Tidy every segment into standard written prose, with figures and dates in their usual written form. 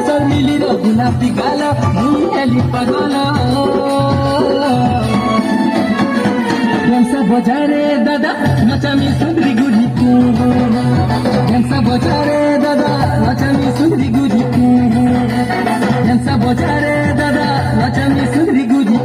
sir मिली रो गुलाबी गाला मुली पगला बजारे दादा नचामी सुंदरी गुड़ी बजारे दादा नचामी सुंदरी गुड़ी बजारे दादा नचामी सुंदरी गुड़ी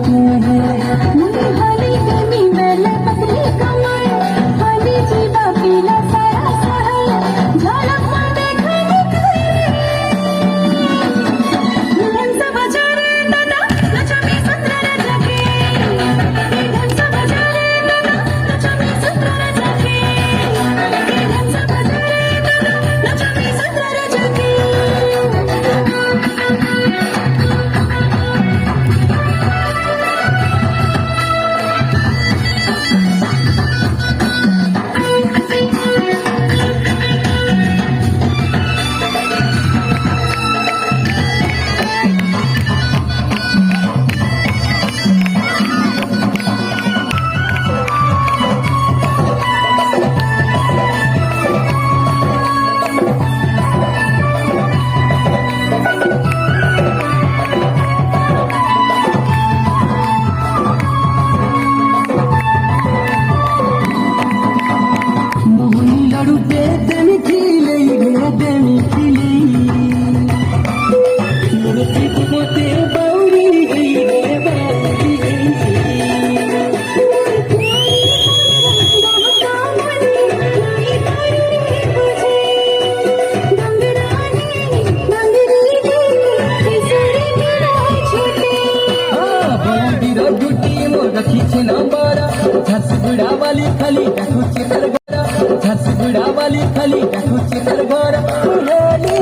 झारसुगुड़ा वाली खाली डाकुची तर गोरा झारसुगुड़ा वाली खाली डाकुची तर गोरा उहेली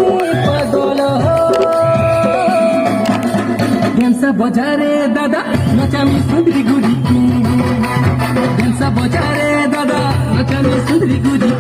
पगल डेंसा बजारे दादा नचामी सुंदरी गुड़ी डेंसा बजारे दादा नचामी सुंदरी गुड़ी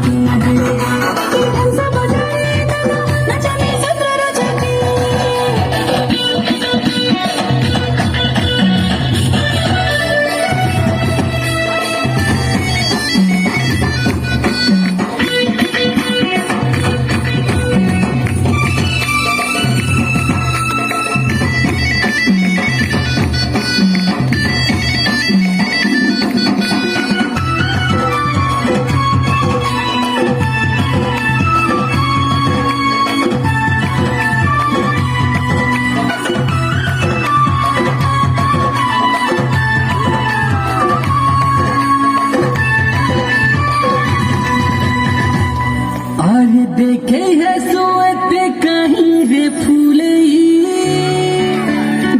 देखे है सोते कहीं रे फूले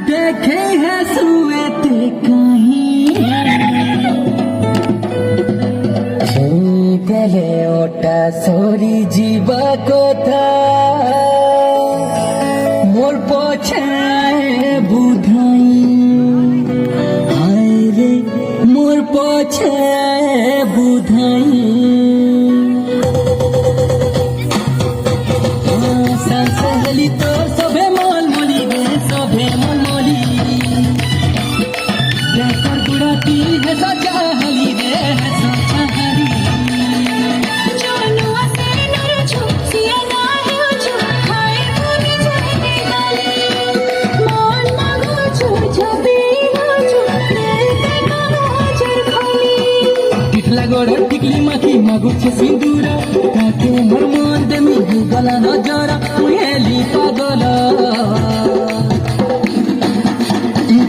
देखे है सोते कहीं गले ओटा सोरी जीवा कोथा मोर पछे बुधाई हाय रे मोर पछे बुधाई तो सभे मोल मोली गे सभे मोल मोली लेकर गुड़ाती है सजा हली रे है सजा हली जानू से नर छु सिया ना है छु खाए भूमि जाए डाले मान मागो छु छबी ना छु लेते कानो चर खाली टिकला गोड़ टिकली माखी मागो छे सिंदूरा काके मोर मन दे मी गला नजरा उहेली पगल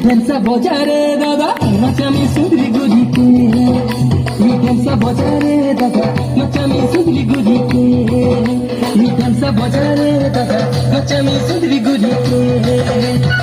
डेंसा बजारे दादा नचामी सुंदरी गुड़ी डेंसा बजारे दादा नचामी सुंदरी गुड़ी डेंसा बजारे दादा नचामी सुंदरी गुड़ी